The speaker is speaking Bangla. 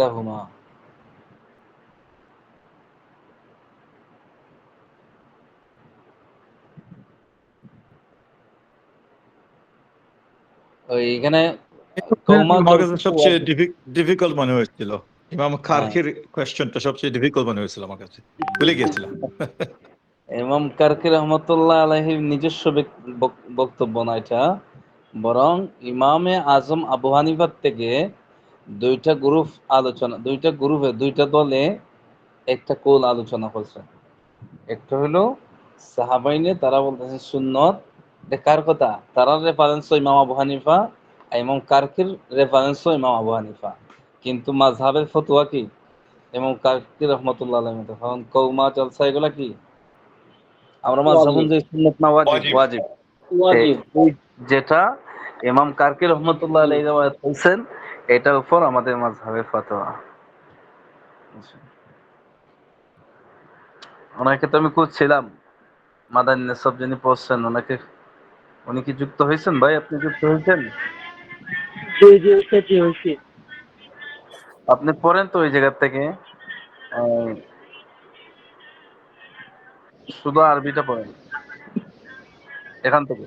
ইহদাহুমা। এখানে কৌমা আমার কাছে সবচেয়ে ডিফিকাল্ট মনে হয়েছিল ইমাম কারকির কোয়েশ্চেনটা সবচেয়ে ডিফিকাল্ট মনে হয়েছিল আমার কাছে, ভুলে গিয়েছিলাম। ইমাম কারকি রহমতুল্লাহ আলাইহির নিজস্ব বক্তব্য না এটা, বরং ইমামে আজম আবু হানিফার থেকে দুইটা গ্রুপে দুইটা দলে একটা কোল আলোচনা করছে। একটা হলো সাহাবাইনে, তারা বলতেছে সুন্নত। কার কথা? তারা রেফারেন্স ইমাম আবু হানিফা, ইমাম কারকির রেফারেন্স ইমাম আবু হানিফা, কিন্তু মাযহাবের ফতোয়া কি ইমাম কারকি রহমতুল্লাহ আলাইহি। কারণ কওমা জলসা এগুলা কি আমরা মাযহাব অনুযায়ী সুন্নত না ওয়াজিব? ওয়াজিব। যেটা ইমাম কারকি রহমতুল্লাহ আলাইহি রিওয়ায়াত করেছেন, এটার উপর আমাদের মাযহাবের ফতোয়া। ওনাকে তো আমি খুঁজছিলাম, মাদানী নেসব যিনি পড়ছেন, উনি কি যুক্ত হয়েছেন? ভাই আপনি যুক্ত হয়েছেন? আপনি পড়েন তো ওই জায়গা থেকে, শুধু আরবিটা পড়েন এখান থেকে।